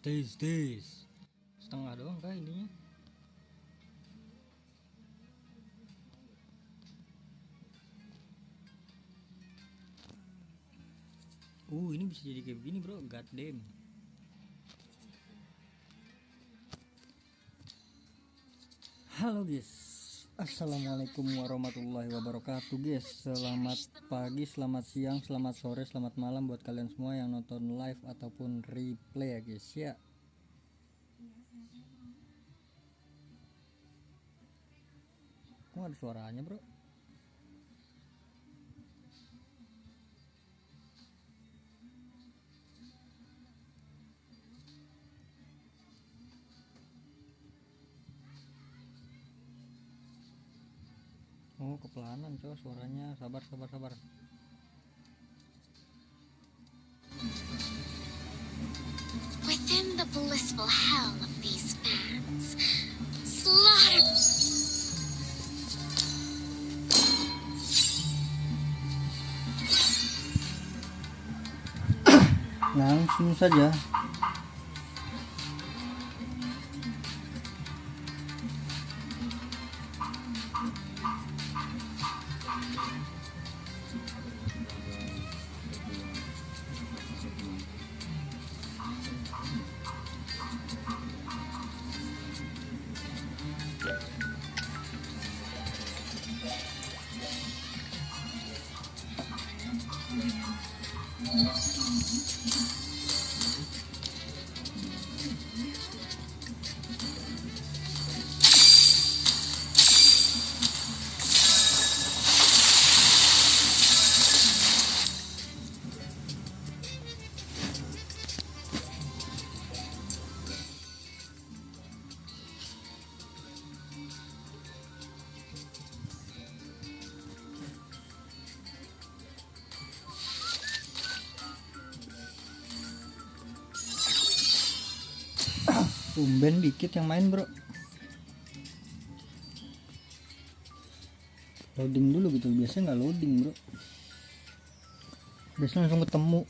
Tes. Setengah doang kah ininya? Ini bisa jadi kayak begini bro, god damn. Halo guys, assalamualaikum warahmatullahi wabarakatuh guys. Selamat pagi, selamat siang, selamat sore, selamat malam buat kalian semua yang nonton live ataupun replay ya guys ya. Kok ada suaranya bro? Oh kepelanan coy suaranya, sabar. Within the blissful hell of these fans, slaughter. Langsung saja. Tumben dikit yang main bro. Loading dulu gitu, biasanya nggak loading bro, biasanya langsung ketemu.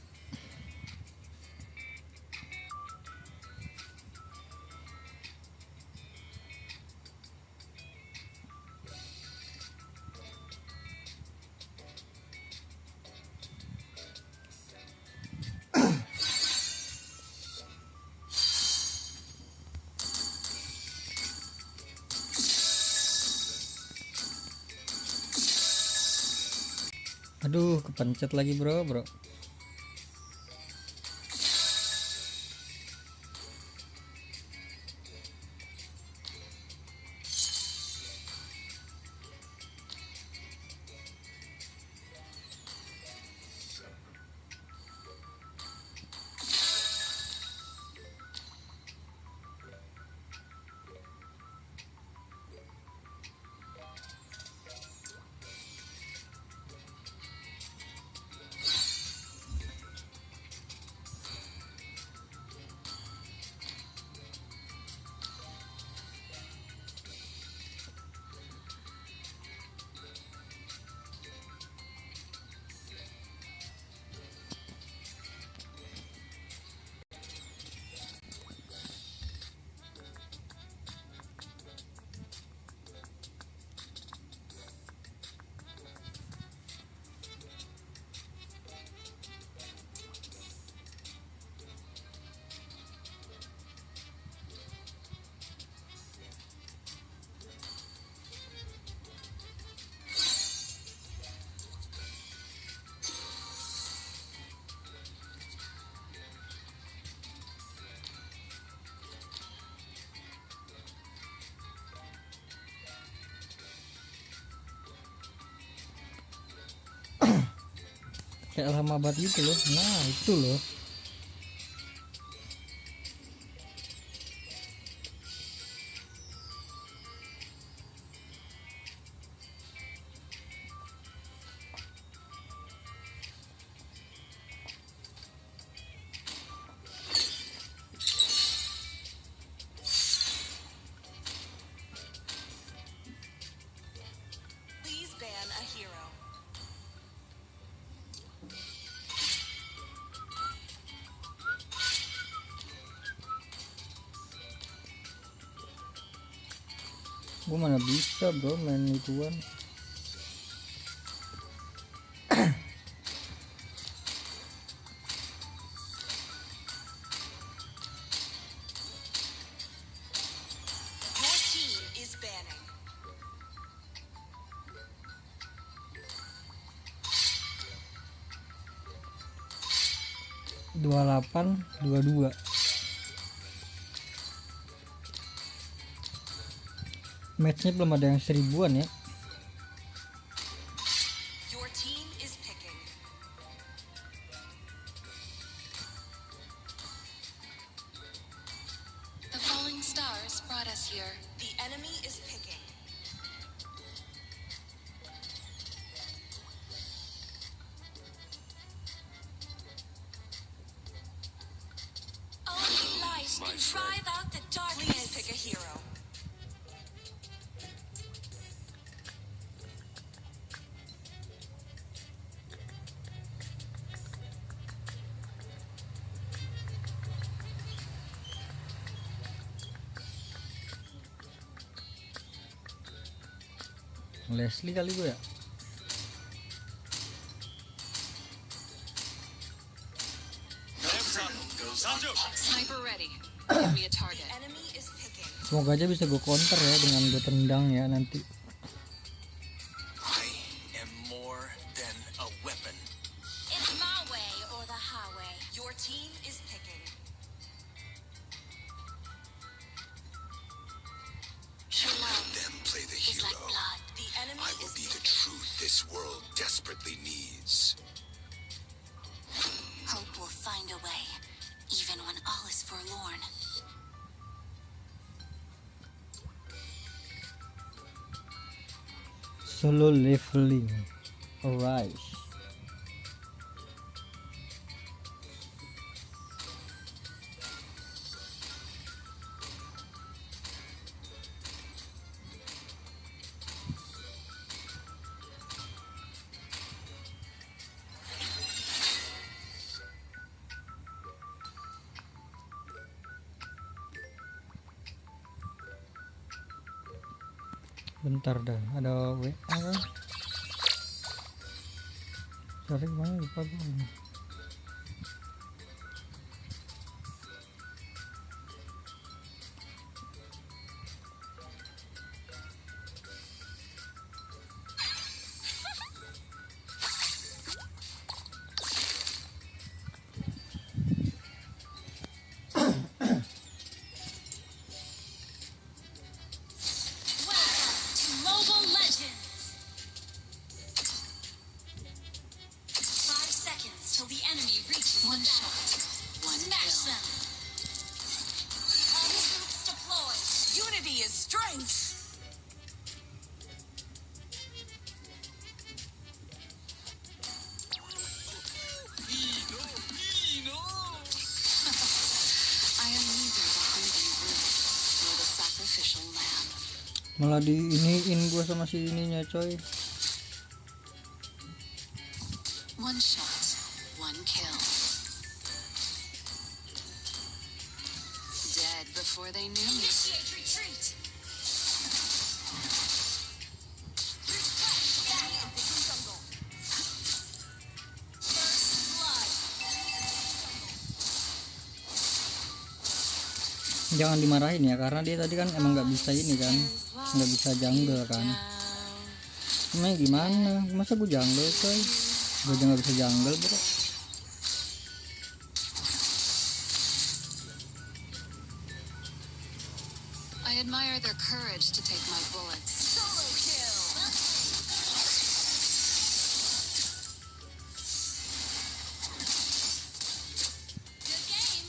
Aduh kepencet lagi bro. Kayak lama banget gitu loh. Nah itu loh. Please ban a hero. Gue mana bisa bro main ituan. Your team is banning. 28-22. Matchnya belum ada yang 1000-an ya. Your team is picking. The falling stars brought us here. The enemy is picking. Only light can drive out the Please darkness. pick a hero. Leslie kali gue ya. Sniper ready. Give me a target. Enemy is picking. Semoga aja bisa gue counter ya dengan gue tendang ya nanti. I am more than a weapon. It's my way or the highway. Your team is picking. Love Them play the is like hero. blood. The enemy I will is be the picking. truth this world desperately needs. Hope will find a way, even when all is forlorn. Solo leveling. Alright. Bentar dah, ada WA kan? Cari mana lupa gue. Welcome to Mobile Legends. 5 seconds till the enemy reaches one shot. One Smash kill. Them. All troops deployed. Unity is strength. I am neither the hungry wolf nor the sacrificial lamb. Malah di iniin gue sama si ininya coy. One shot, one kill. Dead before they knew me. Initiate retreat. First blood. Jangan dimarahin ya, karena dia tadi kan emang nggak bisa ini kan, nggak bisa jungle kan. Emang gimana? Masa gue jungle coy? Gue aja nggak bisa jungle bro. I admire their courage to take my bullets. Solo kill. Good game.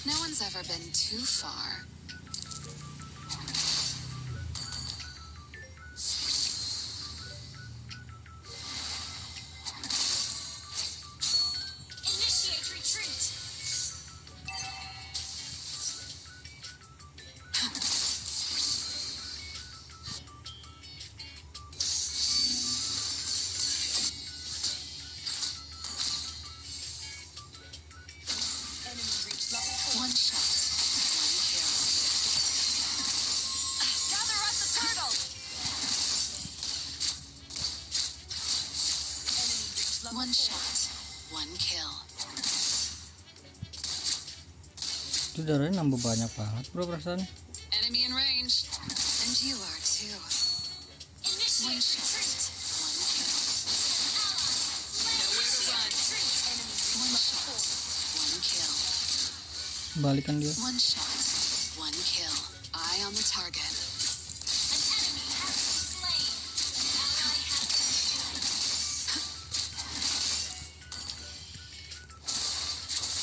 No one's ever been too far. Initiate retreat. Enemy reached level 4. One shot, Itu darahnya nambah banyak banget bro perasaan. Enemy in range. And you are too. Initiate retreat. One kill. Nowhere to run. One shot. One kill. Balikan dia. One shot. One kill. Eye on the target. An enemy has been slain. Ally has been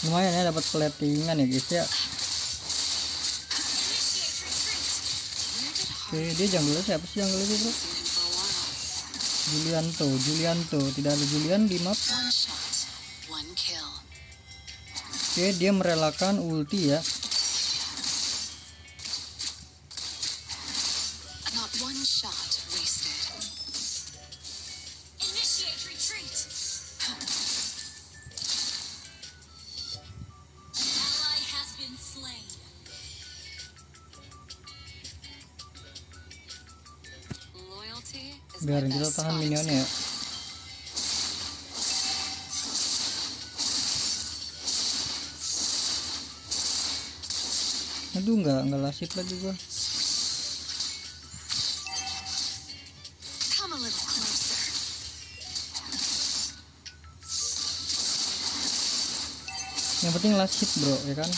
Lumayan ya dapat platingan ya guys ya. initiate retreat. Where did Oke, dia jungle siapa sih jungle itu bro? seen him for a while? Julianto, tidak ada Julian di map. One shot. One kill. Oke, dia merelakan ulti ya. Not one shot wasted. Initiate retreat. An ally has been slain. Loyalty is my Biarin kita best tahan sparring minionnya ya. skill. Aduh nggak lasip lagi gua. Come a little closer. Yang penting last hit bro ya kan.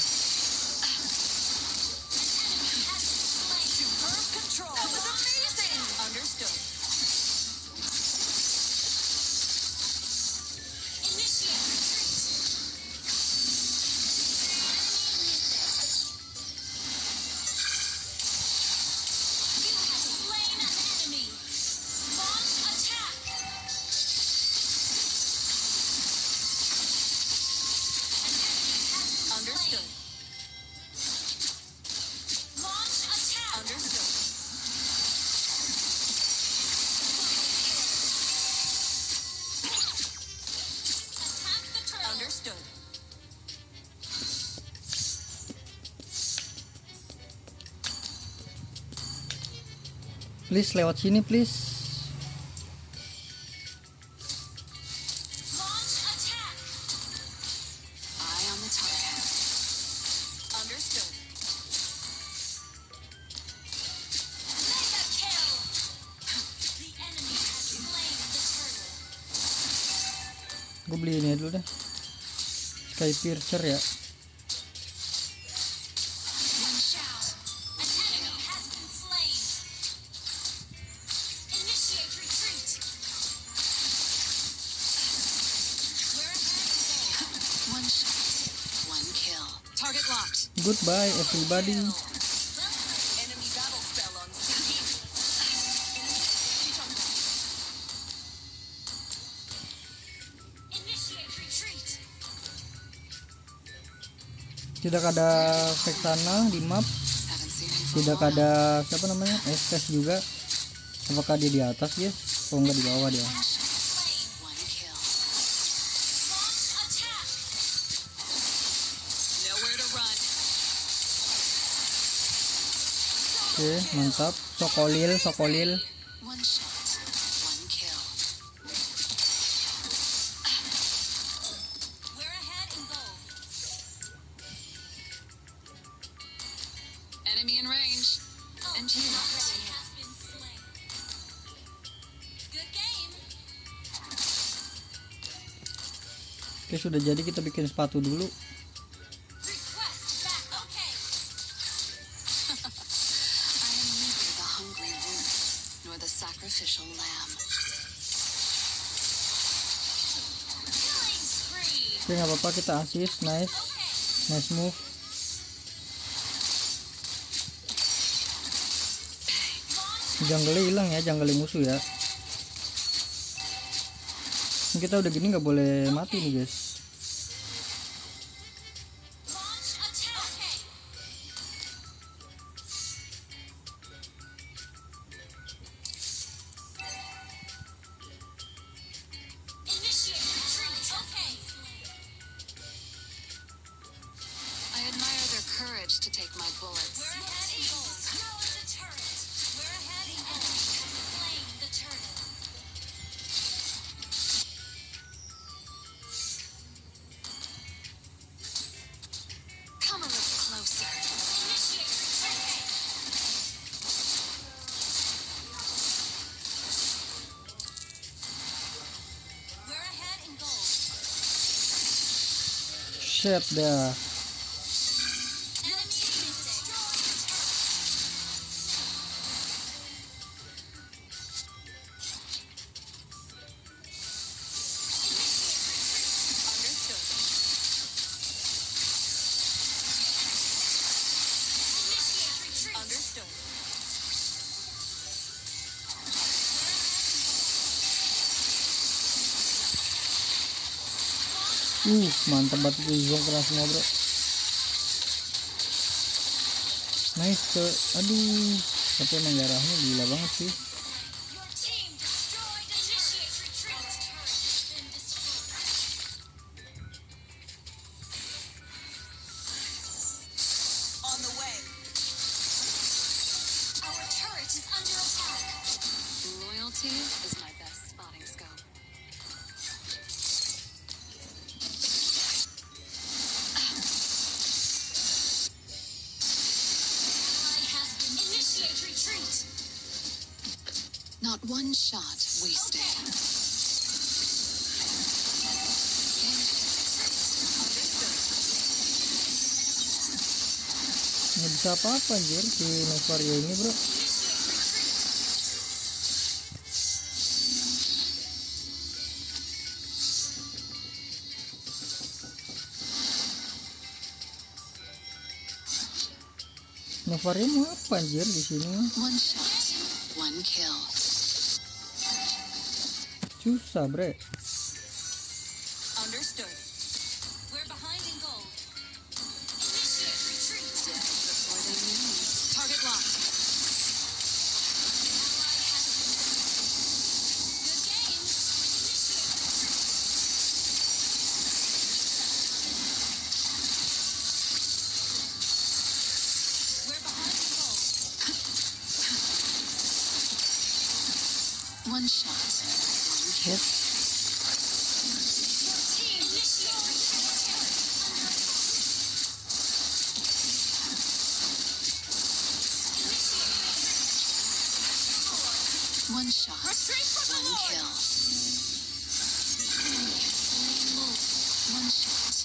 Superb control. That was amazing. Understood. Initiate retreat. You have slain an enemy. Launch attack. Understood. Launch attack. Understood. Attack the turtle. Understood. Please lewat sini please. Launch attack. Eye on the target. Understood. Mega kill. The enemy has slain the turtle. Gue beli ini dulu deh. Sky Piercer ya. One shot. An enemy has been slain. Initiate retreat. We're ahead. One shot. One kill. Target locked. Goodbye everybody. Enemy battle spell on CD. Initiate retreat. Tidak ada Vexana di map. Haven't seen him for a Tidak while. ada siapa namanya Estes juga. Apakah dia di atas guys? Oh enggak, di bawah dia. One shot. One kill. Launch attack. Nowhere to run. Oke mantap. Sokolil. One shot. One kill. We're ahead in gold. Enemy in range. And you are Enemy too. has been slain. Good game. Oke sudah jadi, kita bikin sepatu dulu. Request back. Okay. I am neither the hungry wolf nor the sacrificial lamb. Killing spree. Oke nggak apa-apa, kita assist. Nice. Okay. Nice move. Launch Jungle hilang ya, jungle musuh ya. Ini kita udah gini nggak boleh mati nih guys. launch attack. Okay. Initiate retreat. Okay. I admire their courage to take my bullets. We're ahead in gold. Destroy the turret. We're ahead in gold. Enemy has slain the turtle. Come a little closer. Buset dah. Enemy destroyed. Understood. Initiate retreat. Understood. Mantap banget itu zong kena semua bro. Nice ke, aduh, tapi emang darahnya gila banget sih. Your team destroyed. Initiate retreat. Our turret has been destroyed. On the way. Our turret is under attack. Loyalty is my best spotting scope. Ally has been initiate retreat. Not one shot wasted. Nggak bisa apa-apa anjir si Novaria ini bro. Novaria mau apa anjir di sini? One shot, one kill. Susah bre. Understood. We're behind in gold. Initiate retreat. Dead before they knew me. Target locked. Ally has been good game. Initiate retreat. We're behind in gold. One shot, one kill. Yes. Your team initiate retreat. One shot, Retreat from the one Lord. kill. One shot,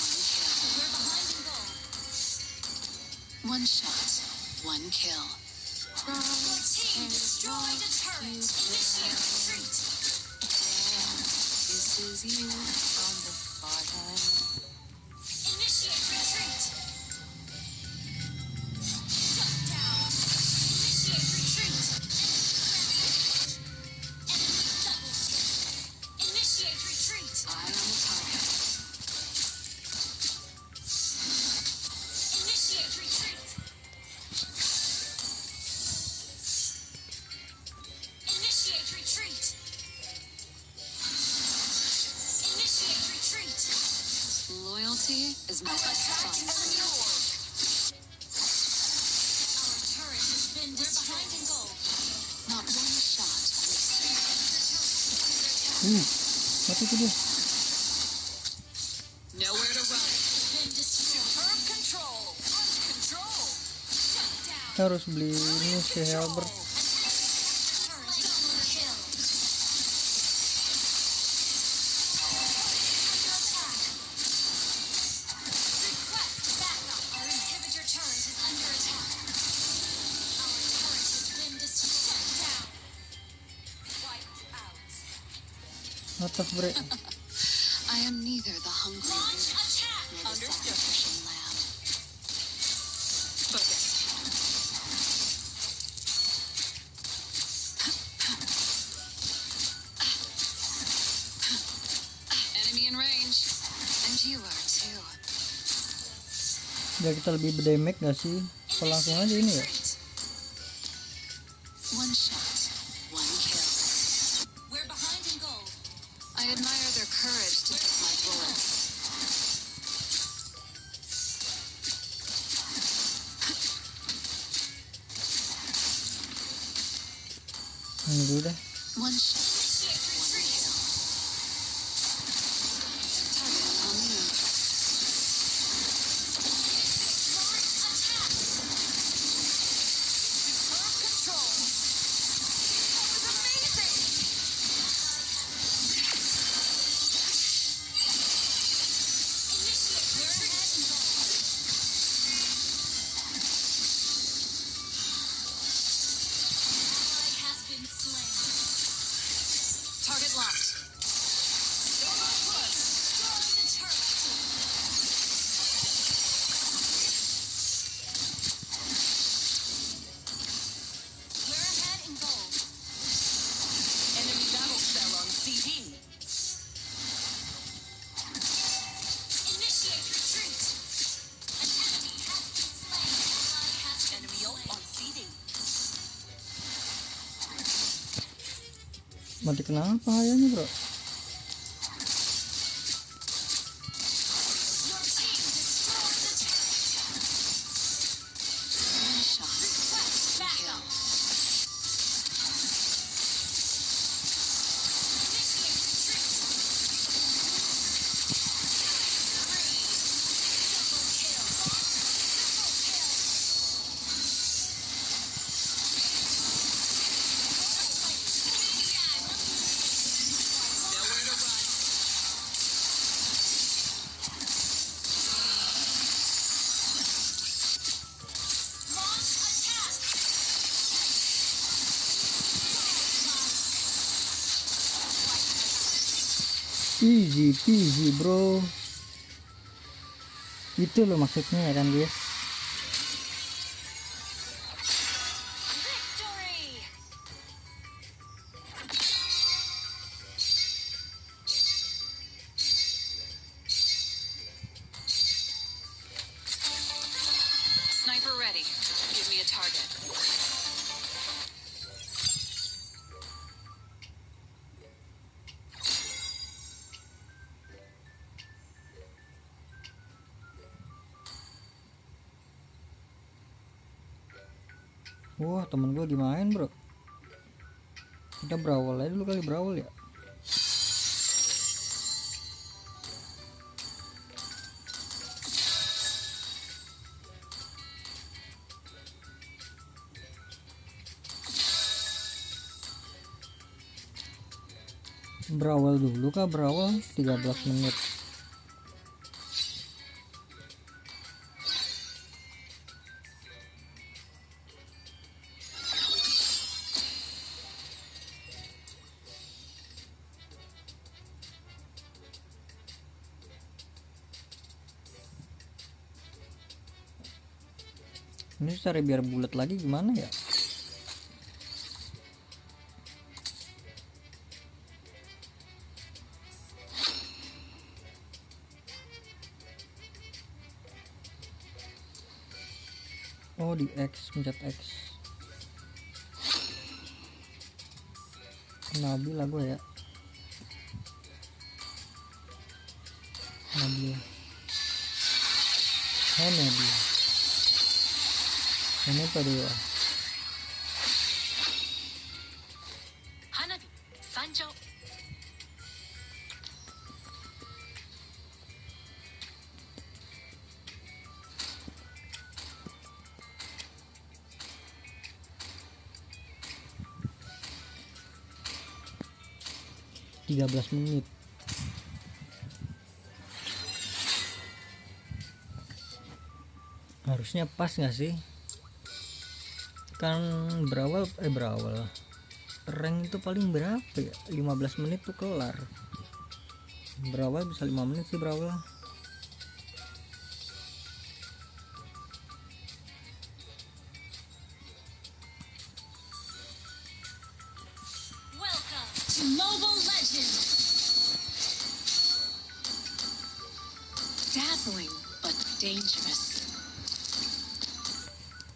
one kill. We're behind in gold. One shot, one kill. Your team destroyed a turret. Initiate retreat. This is you on the far side. Initiate retreat. Shut down. Initiate retreat. Enemy double kill. Initiate retreat. Eye on the target. Initiate retreat. Initiate retreat. Initiate retreat. Loyalty is my best spotting scope. Our turret has been destroyed. Behind in gold. Not one shot wasted. Mati tuh dia. Nowhere to run. Been destroyed. Superb control. Control. Shut down. Kita harus beli ini si Helbert. Turret double kill. Under attack. Request backup. Our inhibitor turret is under attack. Our turret has been destroyed. Shut down. Wiped out. Atas bre. I am neither the hungry Launch wolf attack. nor the sacrificial lamb. Focus. Enemy in range. And you are too. Biar kita lebih berdamage gak sih? Apa langsung aja ini ya? One shot, one kill. We're behind in gold. I admire their courage to take my bullets. Ini dulu deh. One shot, Initiate one retreat. kill. Target on me. Launch attack. Superb control. That was amazing. Initiate. We're Mati kenapa kayaknya bro? Your team destroyed the turret. One shot. Request backup. Initiate retreat. Double kill. Nowhere to run. Launch attack. Easy peasy bro. Itu loh maksudnya ya kan guys. Victory. Sniper ready. Give me a target. Wah temen gue lagi main bro. Kita berawal aja dulu kali, berawal ya. Berawal dulu kah? Berawal 13 menit. Ini cari biar bulat lagi gimana ya? Oh di X, pencet X. Nabil lah gue ya. Nabil. Oh Nabil. Ini apa dia? Hanabi. Sanjo. Tiga 13 menit. Harusnya pas nggak sih? Kan berawal rank itu paling berapa ya? 15 menit tuh kelar. Berawal bisa 5 menit sih berawal. Welcome to Mobile Legends. Dazzling but dangerous.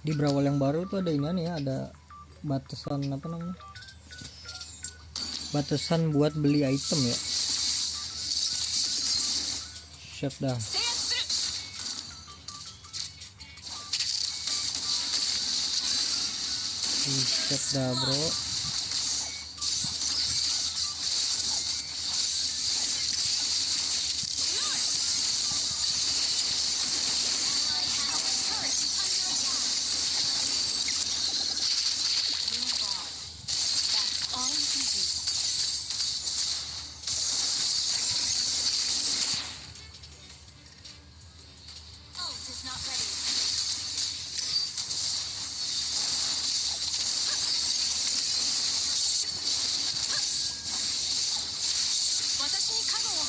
Di berawal yang baru tuh ada ini nih ya, ada batasan apa namanya? Batasan buat beli item ya. Shut dah. Shut dah bro. That's all you can do. Ult is not ready. Watashi ni kago wo.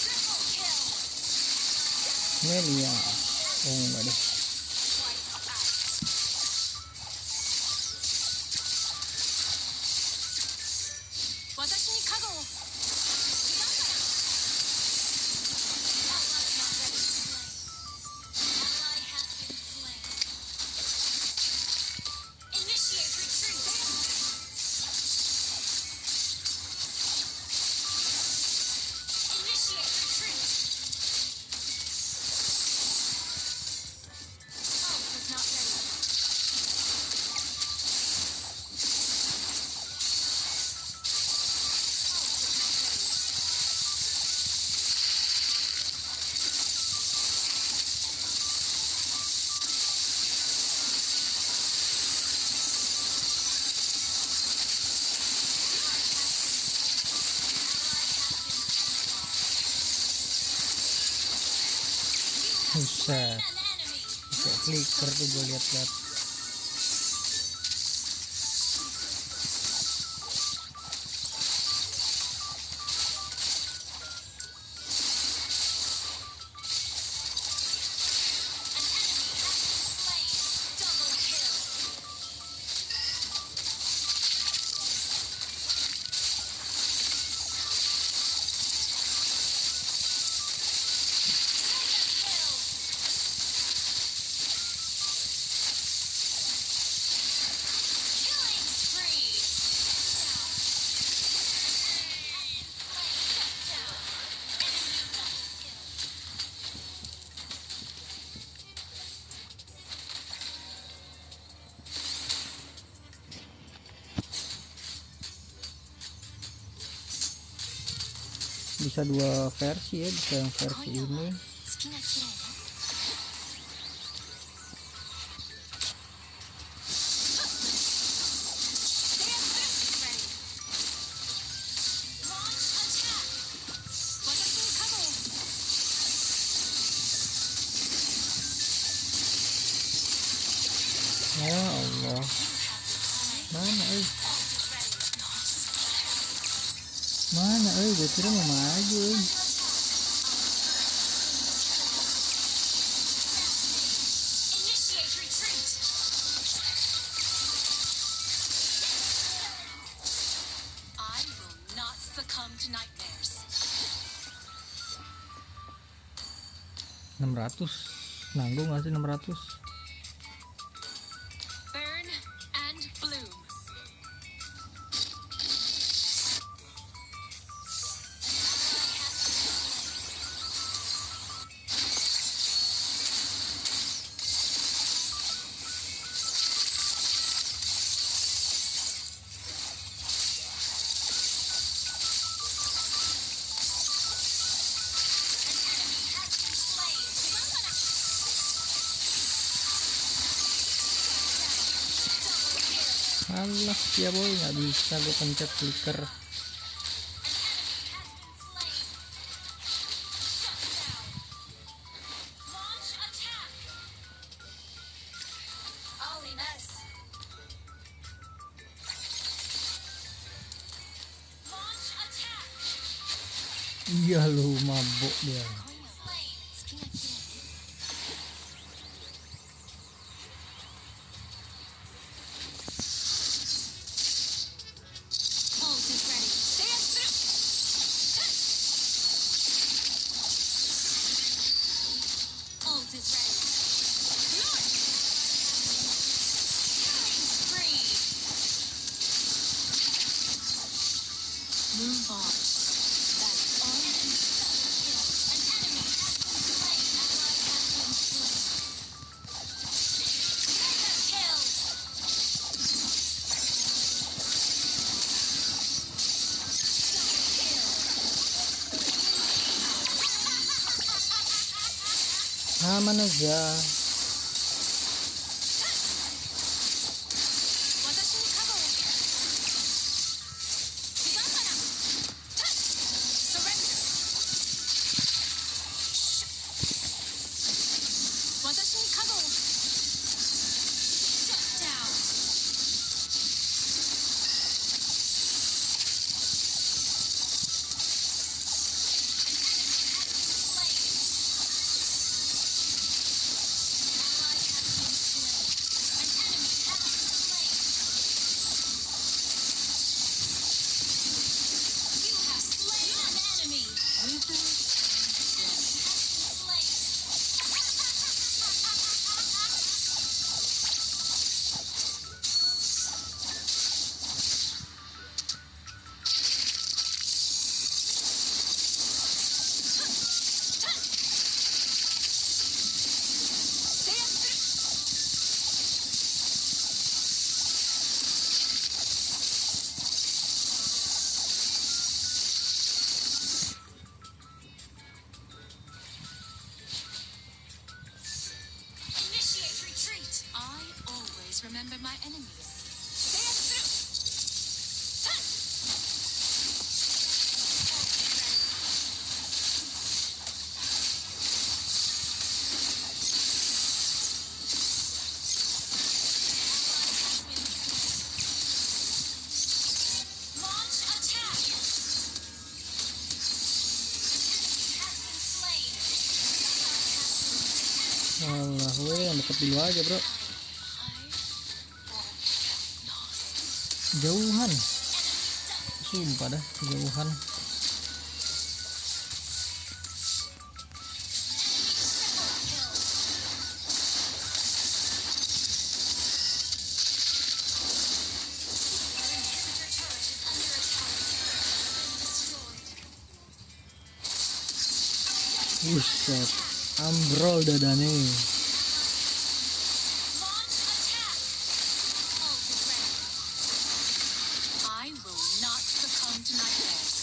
Triple kill. Melia. Oh enggak deh. Watashi ni kago wo. Ally not ready. Ally has been slain. Buset, An enemy. kayak flicker tuh gue lihat-lihat. Slain. Double kill. Killing spree. Bisa dua versi ya, bisa yang versi ini. 好きなくらいね。 Ya Allah, mana gue kira mau maju. Initiate retreat. I will not succumb to nightmares. 600 nanggung gak sih 600? Burn and bloom. Alah ya boy, nggak bisa gue pencet flicker. Launch attack. Holiness. Launch attack. Iya lu mabuk dia. Slain. Ult is ready. Stand through. Ult is ready. Killing spree. Move on. That's all. An enemy has been slain. Ally has been slain. Mega kill. Aman aja. 私にカバーを。ヒガンバナ。Surrender. 私にカバーを。Shut down. You have slain an enemy. Stand through. Initiate retreat. I always remember my enemies. Stand through. Alah, weh, yang deket dulu aja bro. Jauhan. Sumpah dah, jauhan. Buset, ambrol dadane. I will not succumb to nightmares.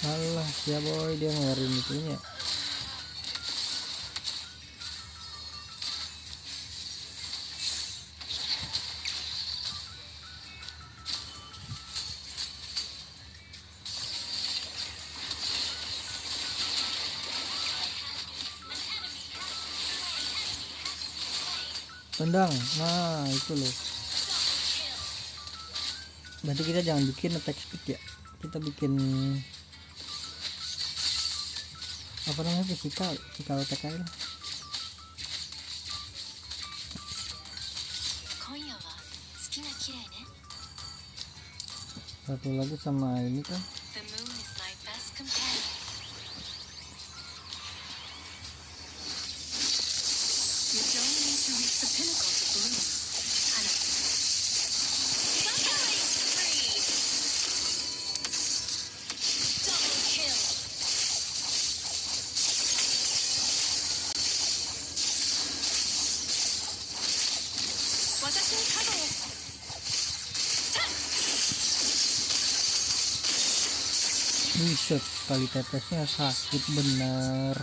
Alah, ya boy, dia ngeluarin itunya. Tendang, nah itu loh. Berarti kita jangan bikin attack speed ya, kita bikin apa namanya, physical attack aja lah. 今夜は好きな綺麗ね。 Satu lagi sama ini kan. The moon is my best companion. You don't need to reach the pinnacle to bloom. Hana. Double kill. 私に角を。 Buset, kali tetesnya sakit bener.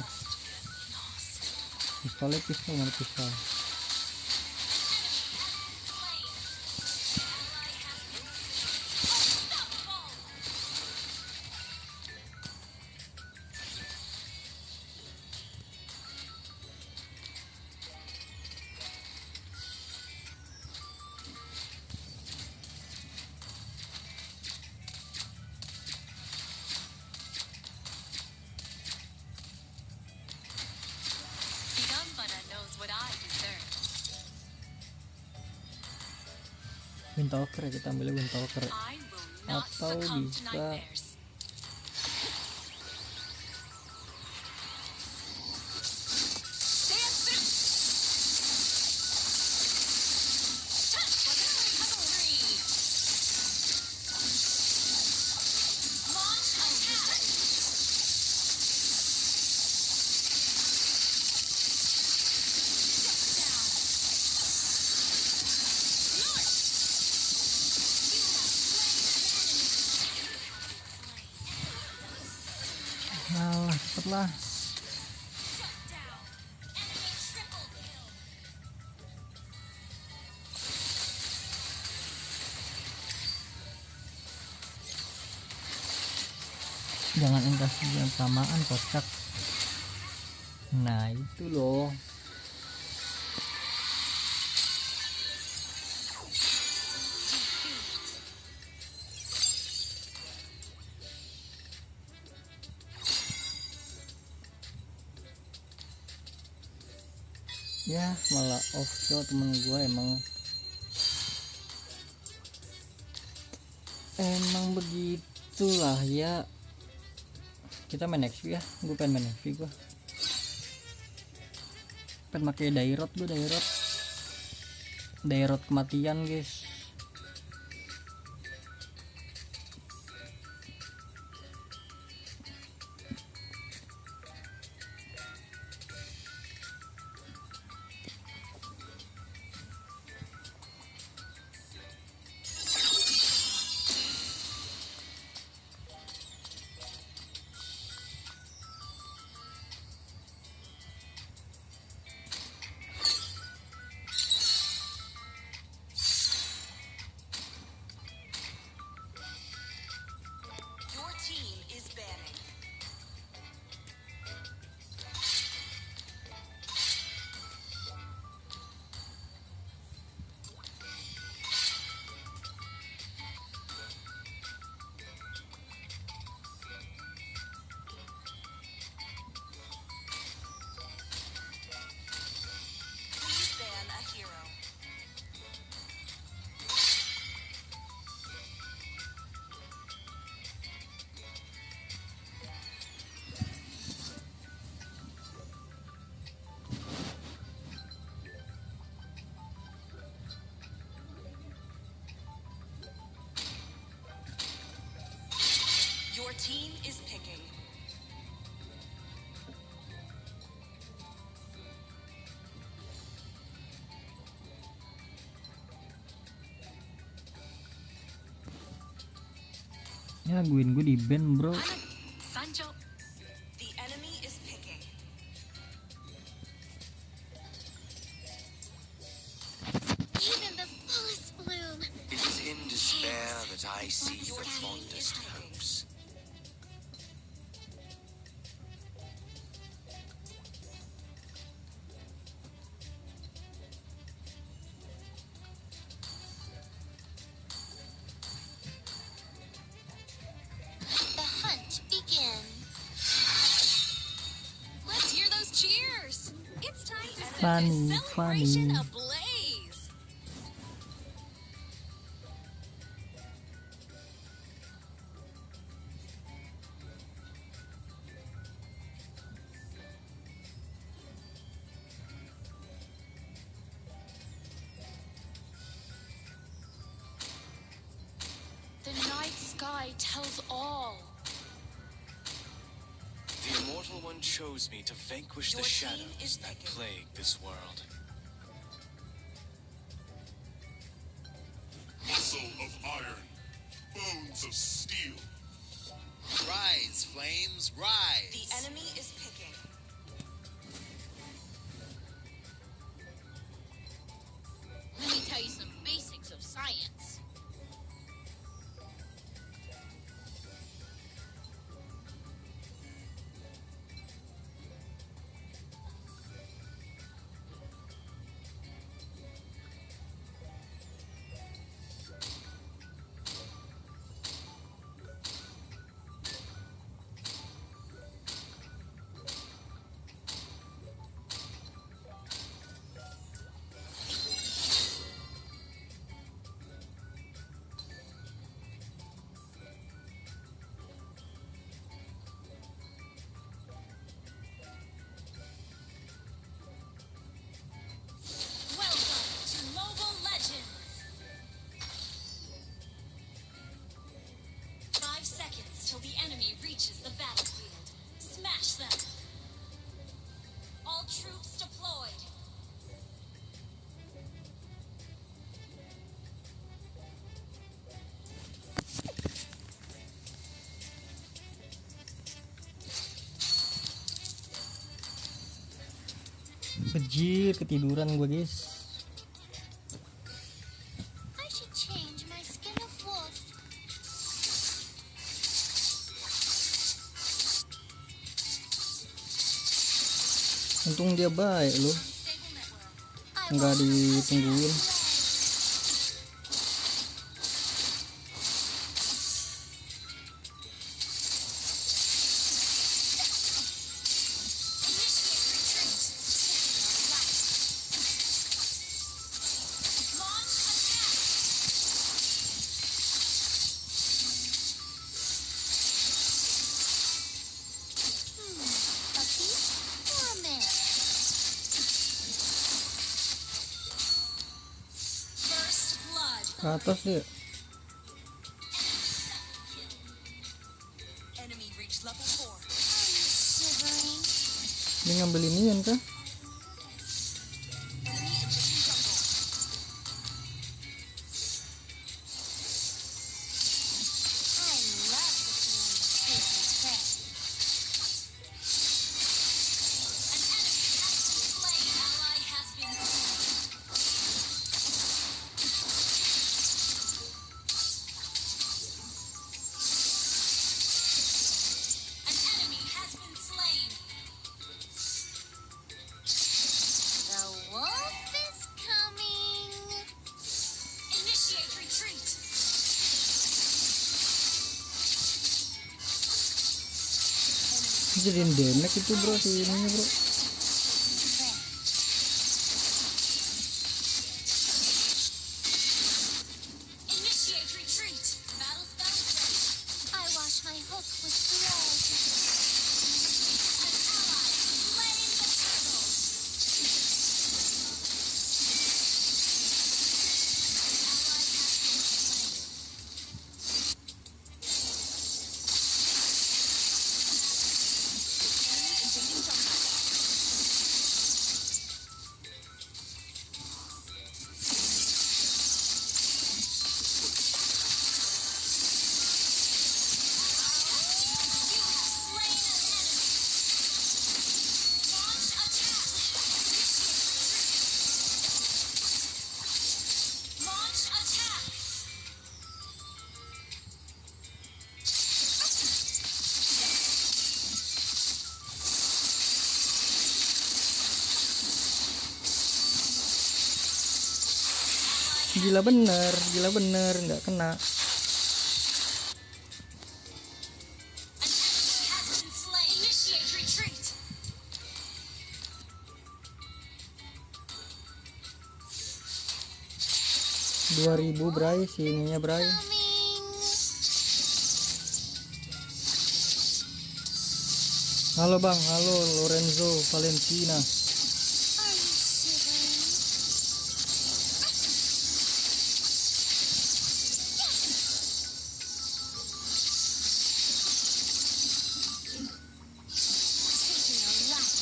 Pistolnya pistol. Higambara knows what I deserve. Windtalker ya, kita ambil Windtalker. I will not Atau succumb to bisa nightmares. Alah, cepet lah. Jangan invasi yang samaan, kocak. Nah itu loh. Ya malah offshore temen gue emang begitulah ya. Kita main XP ya, gue pengen main XP, gue pengen pakai dairot kematian guys. Laguin gue di band bro. Sancho. The enemy is picking. Even the fullest bloom. It is in despair that I see the fondest hopes. The hunt begins. Let's hear those cheers. It's time to set Funny, this celebration funny. ablaze. The night sky tells all. The Immortal One chose me to vanquish Your the team shadows is that picking. plague this world. Muscle of iron, bones of steel. Rise, flames, rise! The enemy is picking. Let me tell you some basics of science. Welcome to Mobile Legends. 5 seconds till the enemy reaches the battlefield. Smash them. All troops deployed. Bejir ketiduran gue guys. I should change my skin of wolf. Untung dia baik loh, Stable network. I nggak want my ditungguin. Launch attack. A piece or a man? First blood. Ke atas dia. Enemy reached level 4. Are you shivering? Dia ngambil inian kah? Enemy Egyptian jungle. I love the feeling of chasing prey. An enemy has been slain. Ally has been slain. An enemy has been slain. The wolf is coming. Initiate retreat. Jadiin damage itu bro si ininya bro. Initiate retreat. Battle spell ready. I wash my hook with blood. An ally has slain the turtle. Ally has been slain. Enemy invading jungle. gila bener nggak kena. An enemy has been slain. Initiate retreat. 2000 Bray, sininya Bray. Halo Bang, halo Lorenzo Valentina. Are you shivering? Taking a left.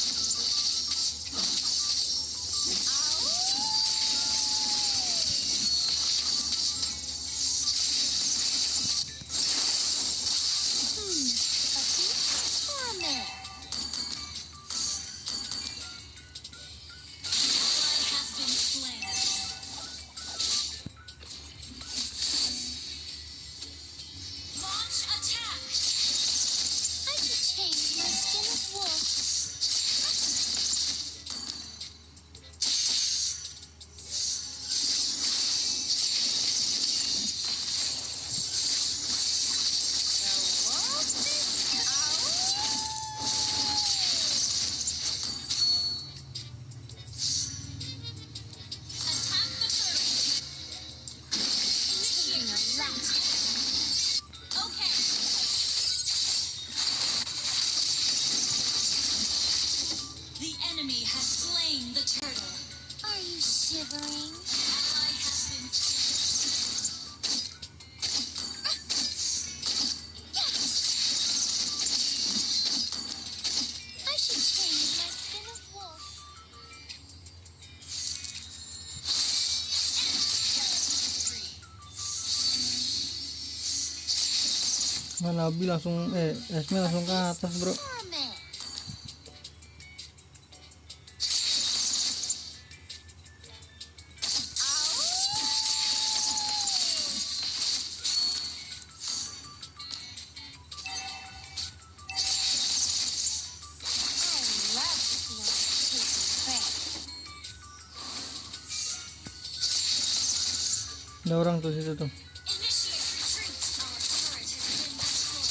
A beast or a man? Ally has been slain. Launch attack. I should change my skin of wolf. The wolf is out. Attack the turtle. Taking a left. Okay. The enemy has slain the turtle. Are you shivering? Ally has been slain. I should change my skin of wolf. Mana Nabi langsung Esme langsung ke atas bro. Or a man? I love the feeling of chasing prey. Ada orang tuh situ tuh. Initiate retreat. Our turret has been destroyed.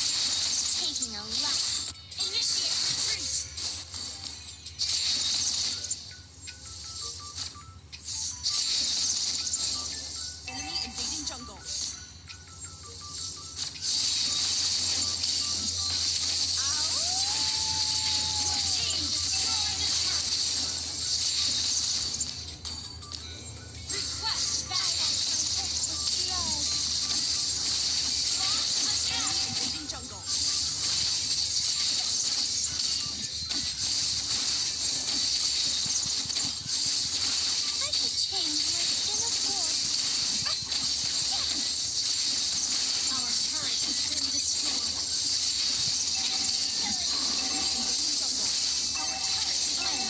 Taking a left. Initiate retreat. Enemy invading jungle. Your team destroyed the turret. Request backup. Launch attack. Invading jungle. I should change my skin of wolf. Our turret has been destroyed. Our turret is under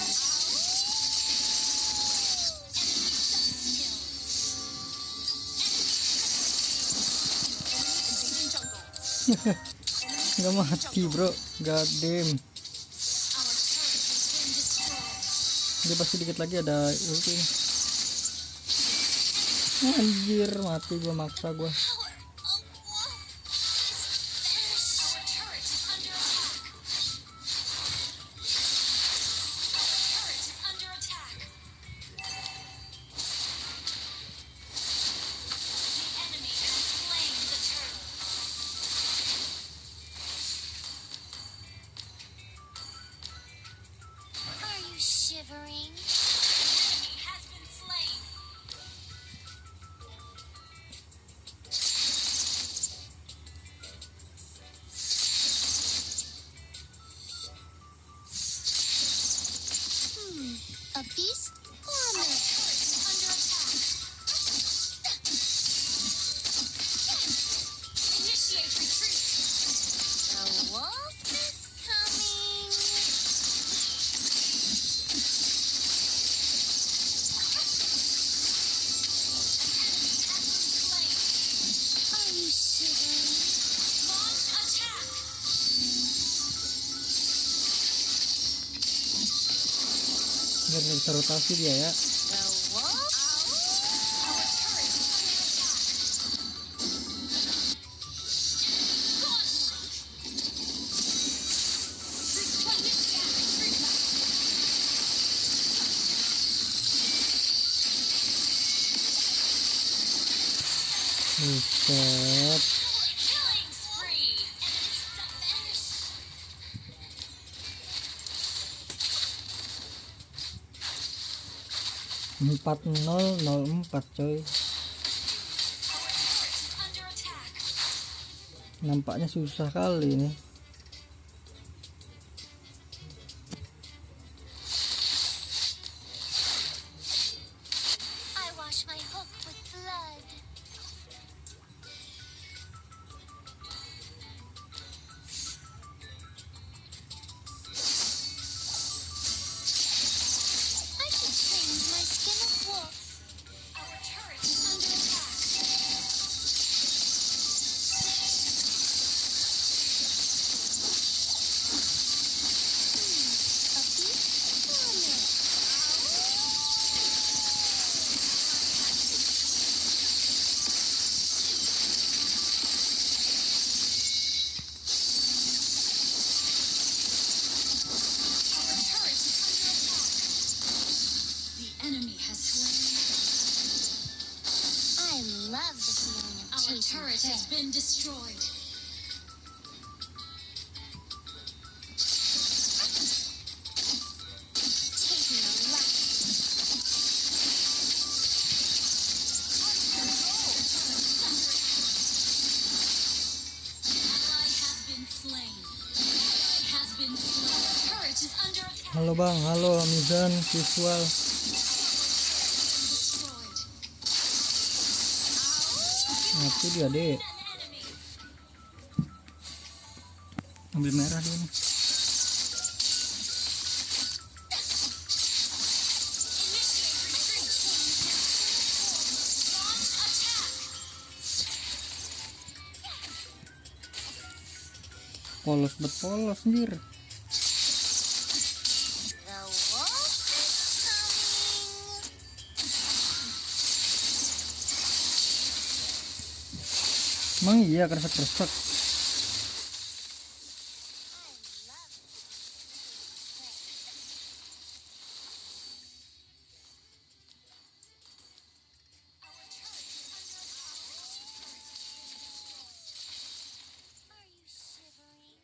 Nggak mati bro, god damn. Our turret has been destroyed. Dia pasti dikit lagi ada ulti nih. Anjir, mati gua, maksa gua. Our turret is under attack. Our turret is under attack. The enemy has slain the turtle. Are you shivering? Enemy has been slain. A beast or a Our man? turret is under attack. Initiate retreat. The wolf is coming. Are you shivering? Launch attack. Biar nggak bisa rotasi dia ya. The wolf? Our turret is Buset. Killing spree. 4004 coy. Under attack. Nampaknya susah kali ini. I wash my hook with blood. I could change my skin of wolf. Our turret is under attack. A beast or a man? Our turret is under attack. The enemy has slain. I love the feeling of Our chasing turret prey. has been destroyed. Taking a left. Ally has been slain. Ally has been slain. Turret is under attack. Halo bang, halo Mizan visual. Destroyed. Nah, itu dia deh. An enemy. Ambil merah dia nih. Initiate retreat. Launch attack. Polos bet polos anjir. The wolf is coming. Emang iya kresek-kresek. Are you shivering?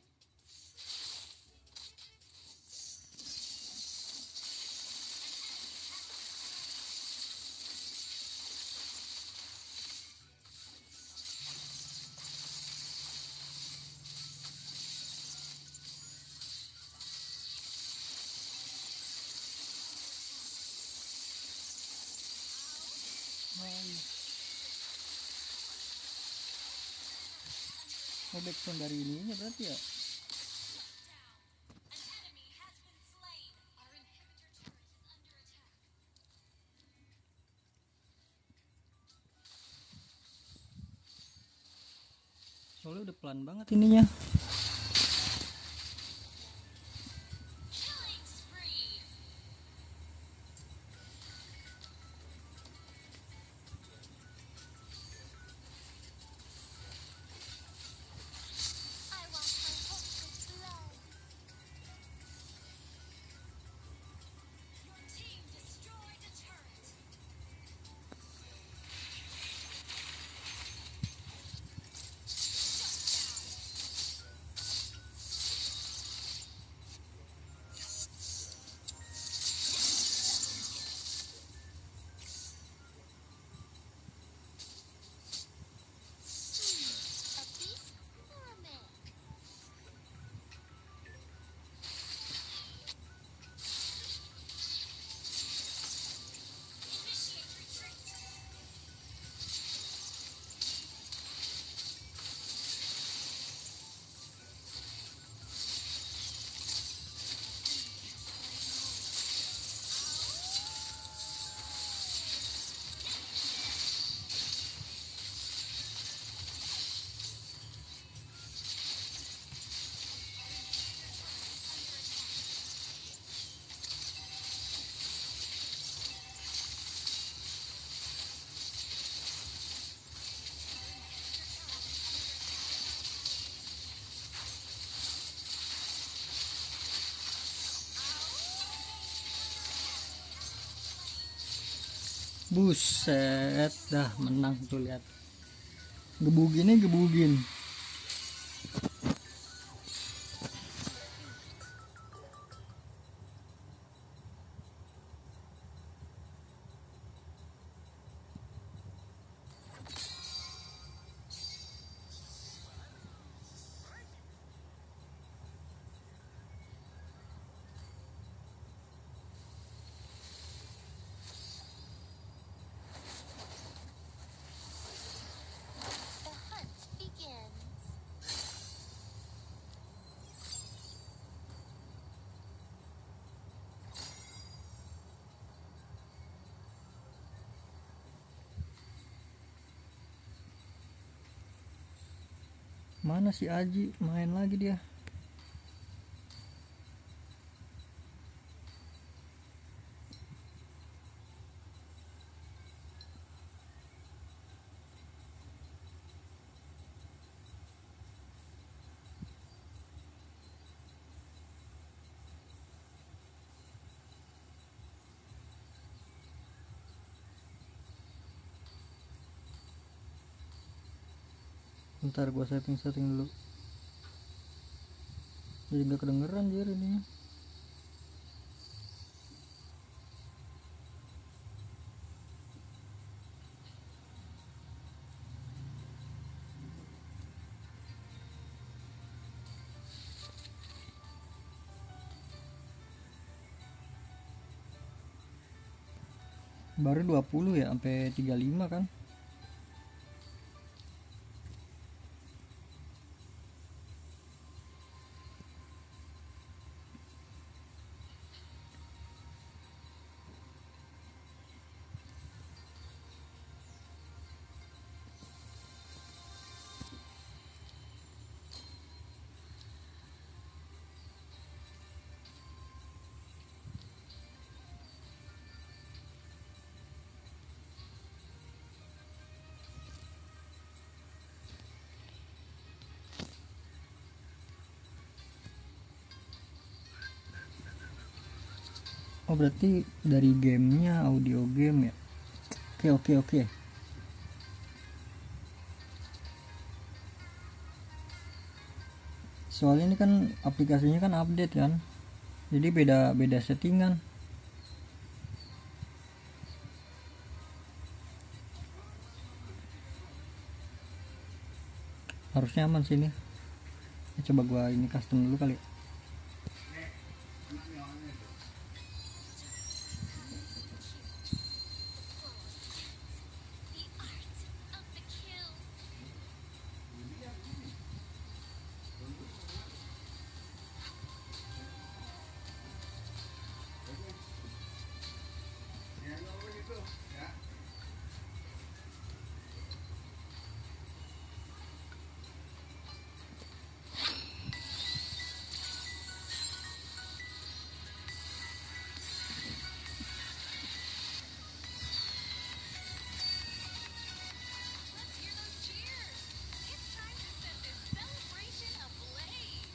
Oh, backsound dari ininya berarti ya. An enemy has been slain. Our inhibitor turret is under attack. Soalnya udah pelan banget ininya. Killing spree. I wash my hook with blood. Your team destroyed a turret. A beast or a man? Initiate retreat. Buset, dah menang tuh lihat. Gebuginnya gebugin. The hunt begins. Mana si Aji, main lagi dia. Bentar gua setting dulu. Jadi nggak kedengeran jir ini. Baru 20 ya, sampai 35 kan. Oh berarti dari gamenya audio game ya. Oke. Soalnya ini kan aplikasinya kan update kan. Jadi beda settingan. Harusnya aman sini. Coba gua ini custom dulu kali. The art of the kill. Let's hear those cheers. It's time to set this celebration ablaze.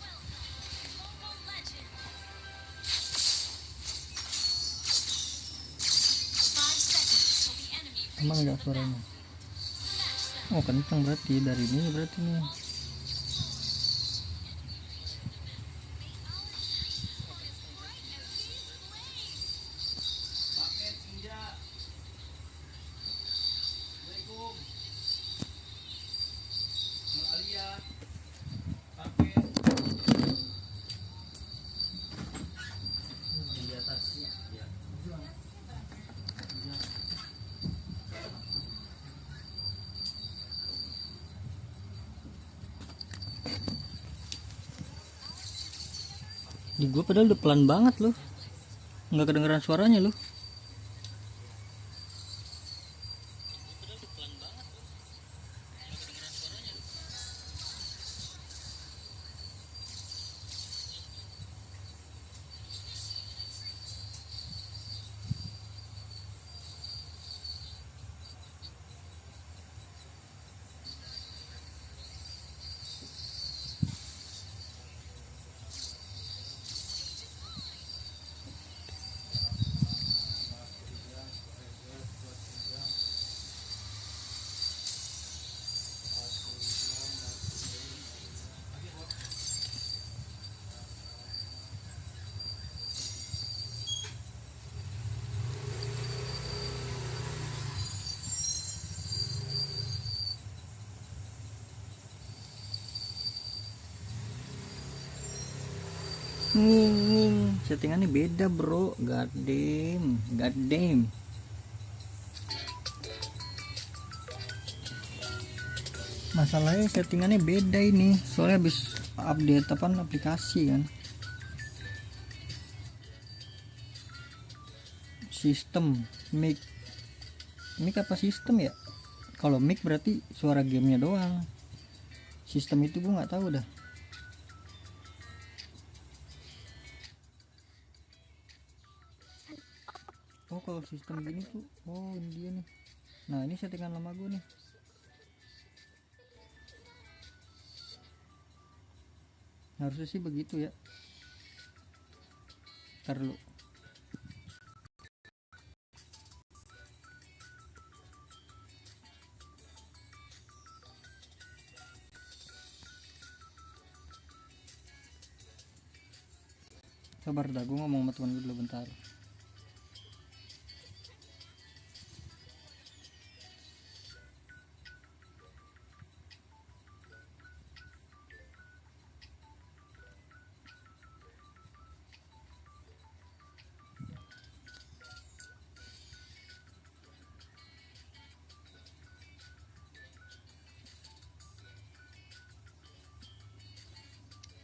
Welcome, Mobile Legends. 5 seconds till the enemy Aman reaches nggak the suaranya? battlefield. Smash them. Oh kenceng berarti dari ini berarti nih. The Alex Green is bright as these flames. Di gua padahal udah pelan banget loh. Nggak kedengeran suaranya loh. Settingannya beda bro, goddamn. Masalahnya settingannya beda ini, soalnya habis update aplikasi kan. Sistem mic apa sistem ya? Kalau mic berarti suara gamenya doang. Sistem itu gue nggak tahu dah. Oh kalau sistem gini tuh, oh ini dia nih. Nah ini settingan lama gue nih. Harusnya sih begitu ya. Ntar dulu. Sabar dah, gue ngomong sama temen gue dulu bentar.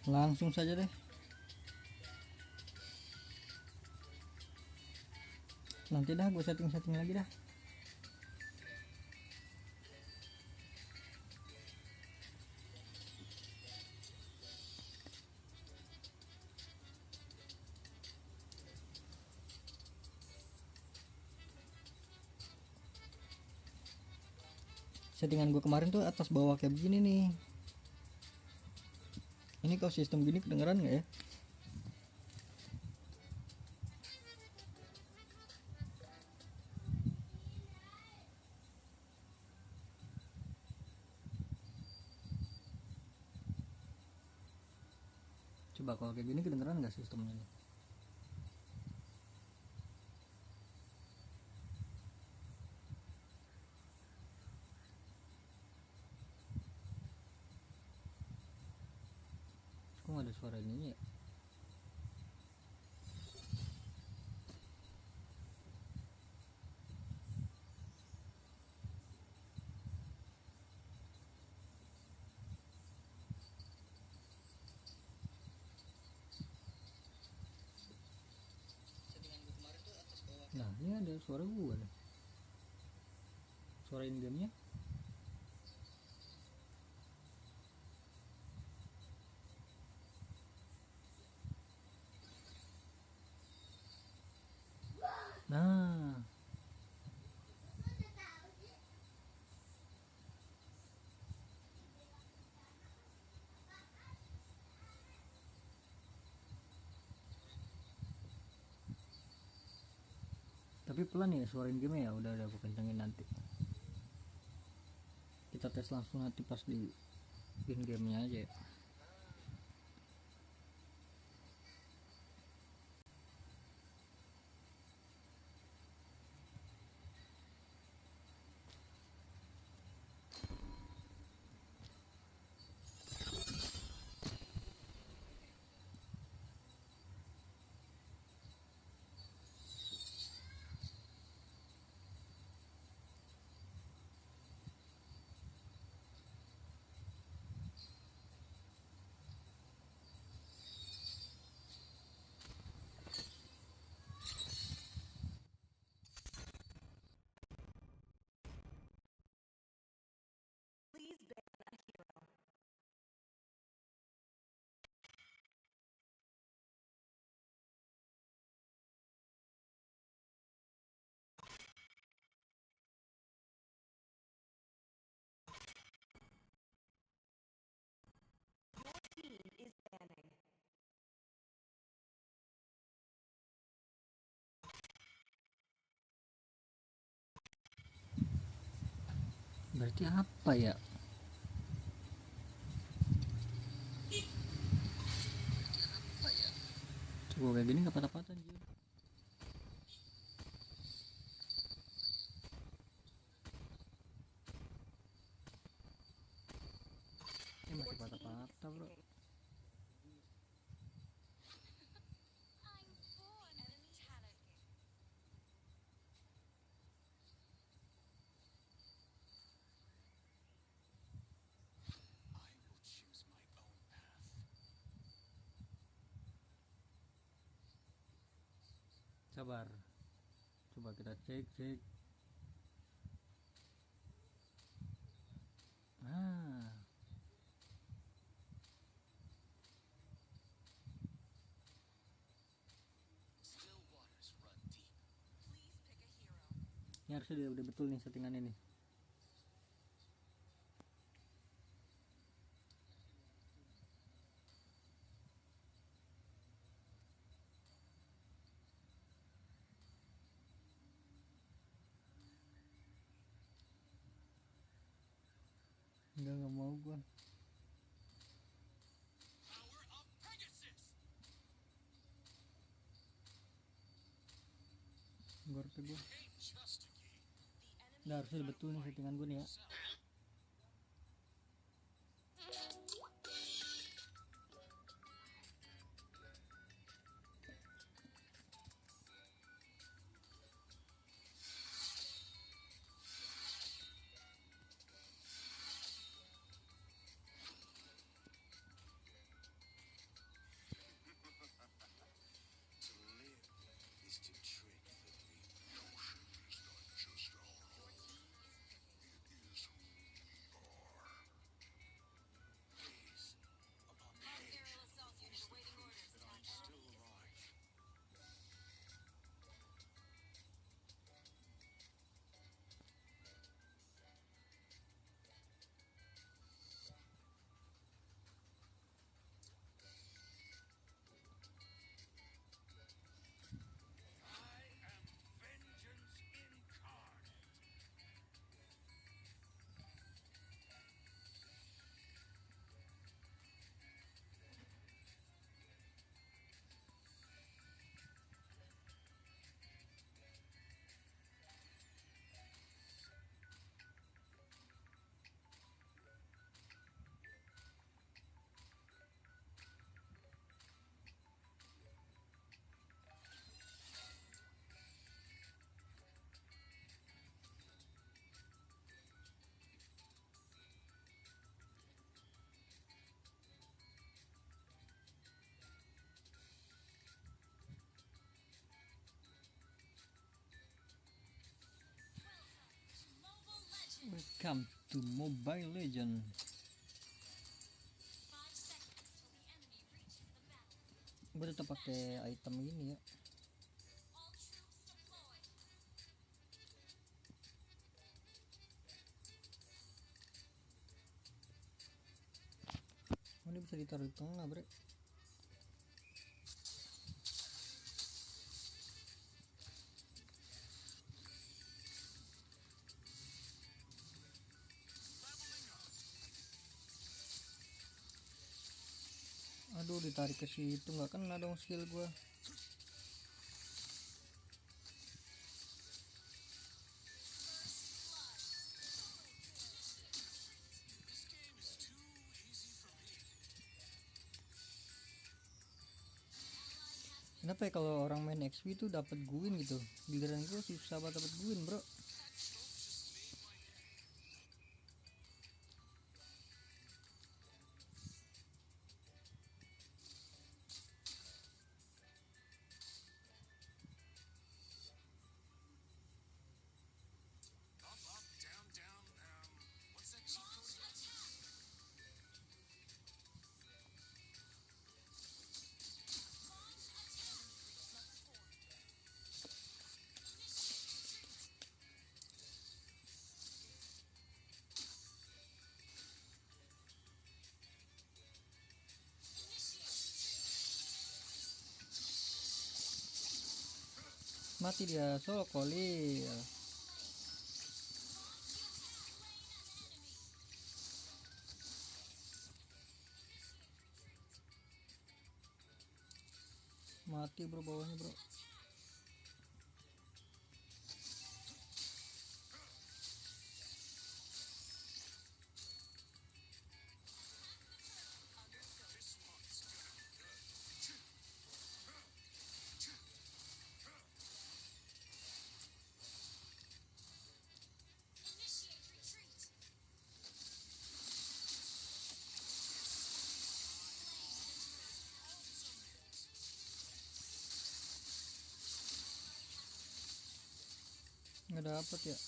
Langsung saja deh. Nanti dah gue setting lagi dah. Settingan gue kemarin tuh atas bawah kayak begini nih. Ini kalau sistem gini kedengeran nggak ya? Coba kalau kayak gini kedengeran nggak sistemnya nih? Kok nggak ada suara ini ya? Nah ini ada suara gue nih. Suara in game nya. Nah tapi pelan ya suara in game ya. Udah aku kencengin nanti. Kita tes langsung nanti pas di in game nya aja ya. Berarti apa ya? Coba kayak gini nggak patah-patah anjir. Ini masih patah-patah bro. Sabar, coba kita cek. Nah, Still waters run deep. Please pick a hero. ini harusnya udah betul nih settingannya nih. Enggak mau gua. Power of Pegasus. Gua RP gua. Ain't just a game. Udah harusnya udah betul nih settingan gua nih ya. To live is to trick the people. Is not just our home, it is who we are. Gaze upon the All edge aerial assault unit awaiting orders. that I'm still alive. I am vengeance incarnate. Mobile Legends. Welcome to Mobile Legend. 5 seconds till the enemy reaches the battle. Gue tetap pakai item ini ya. All troops deployed. Oh, ini bisa ditaruh di tengah, bre. Aduh, ditarik ke situ nggak kena dong skill gua. This game is too easy for me. Kenapa ya kalau orang main XP tuh dapat guin gitu? Giliran gua susah banget dapat guin, bro. Up, down, down. What's that cheat code? Launch attack. Launch attack. Level 4. Initiate retreat. Initiate retreat. Mati dia, solo koli. Mati bro, bawahnya bro. Initiate retreat. Nggak dapet ya.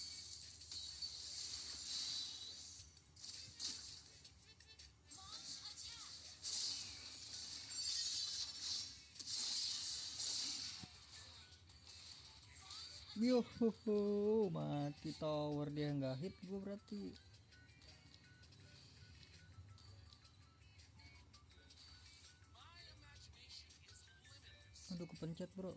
Yohoho, mati tower dia, nggak hit gue berarti. Aduh, kepencet bro.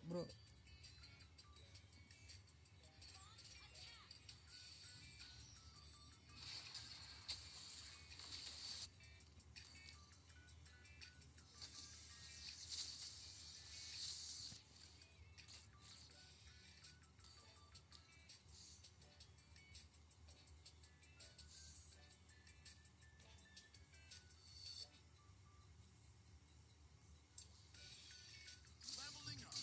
Leveling up.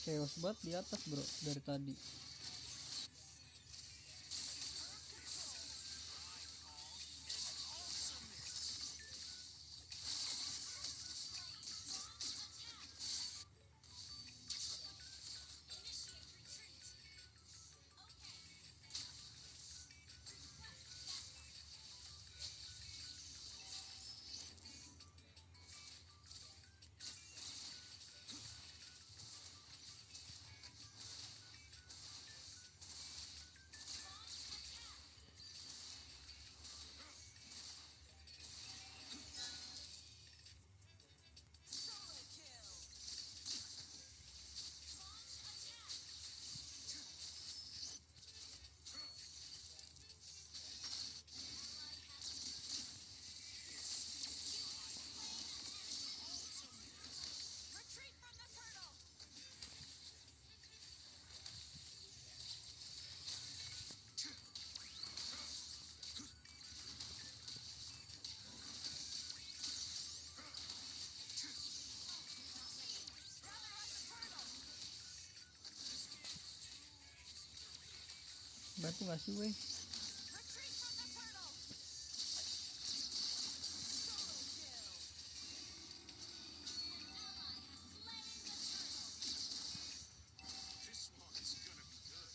Chaos banget di atas bro dari tadi. Retreat from the turtle. Bantu nggak sih weh? Retreat from the turtle. Solo kill. This one's gonna be good.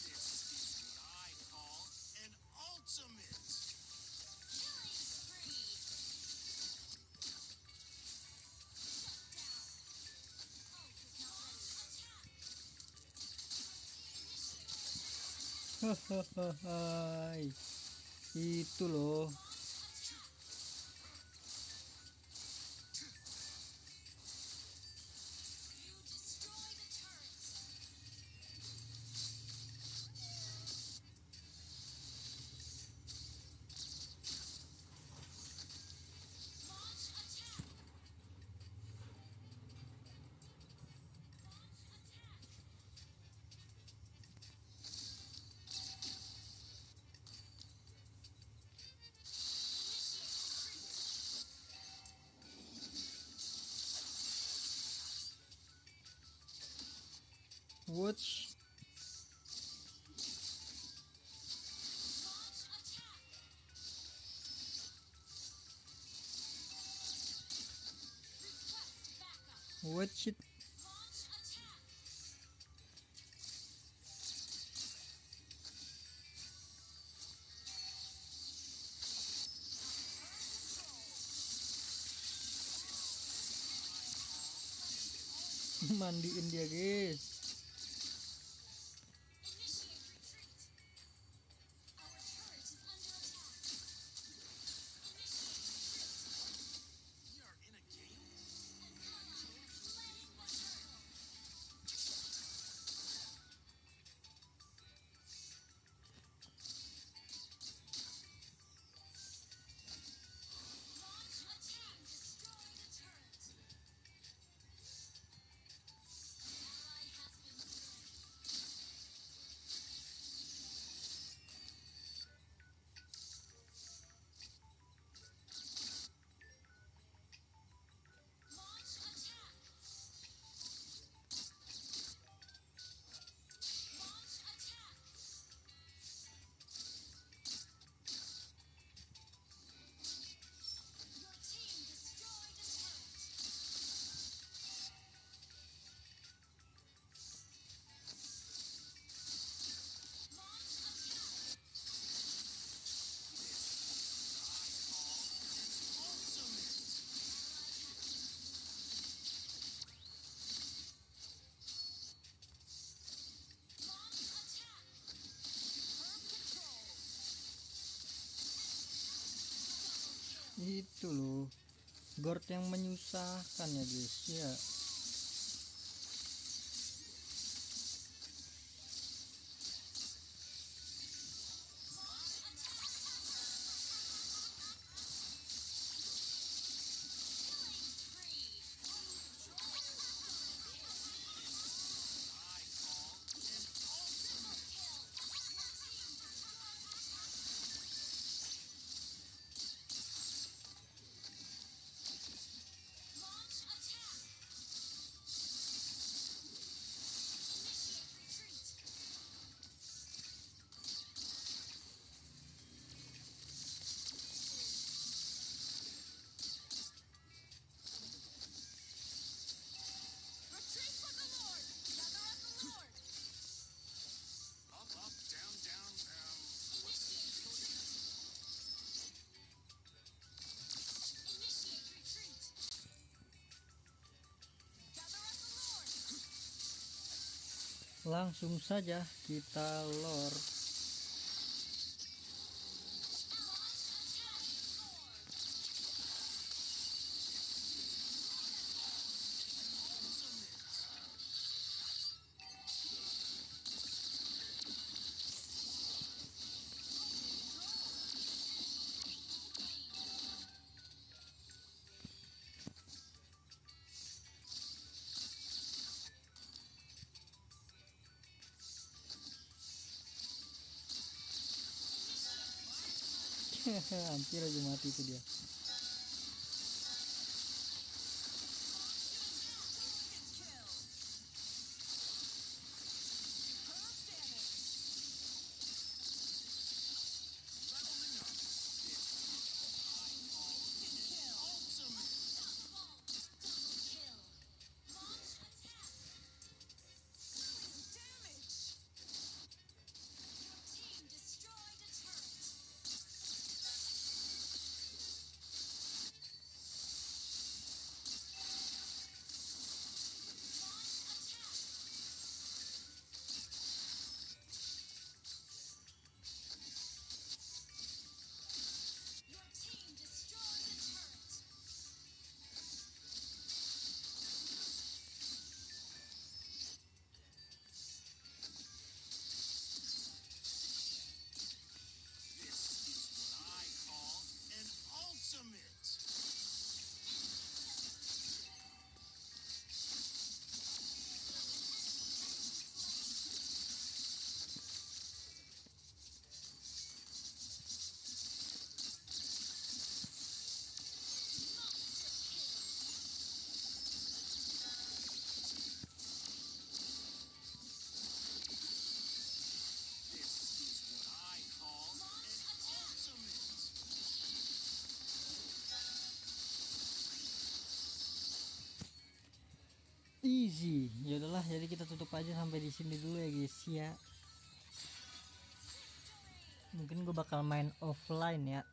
This is what I call an ultimate. Killing spree. Hahaha, itu loh. You destroy the turret. Launch attack. Watch. Launch attack. Request backup. Watch it. Launch attack. Mandiin dia guys. Gord yang menyusahkan ya guys ya. Up, up, down, down, Langsung saja kita lore. Hampir aja mati itu dia. Team destroyed a turret. Your team destroyed a turret. This is what I call an ultimate. This is what I call an ultimate. Easy. Ya udahlah, jadi kita tutup aja sampai di sini dulu ya guys ya. Mungkin gue bakal main offline ya.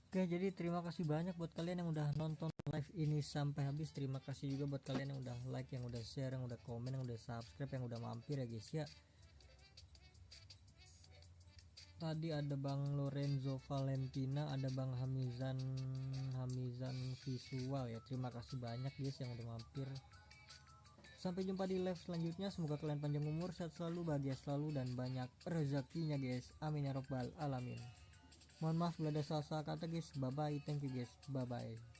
Oke, jadi terima kasih banyak buat kalian yang udah nonton live ini sampai habis. Terima kasih juga buat kalian yang udah like, yang udah share, yang udah komen, yang udah subscribe, yang udah mampir ya guys ya. Tadi ada Bang Lorenzo Valentina, ada Bang Hamizan Visual ya. Terima kasih banyak guys yang udah mampir. Sampai jumpa di live selanjutnya. Semoga kalian panjang umur, sehat selalu, bahagia selalu, dan banyak rezekinya guys. Amin ya robbal alamin. Mohon maaf bila ada salah-salah kata guys. Bye bye, thank you guys, bye bye.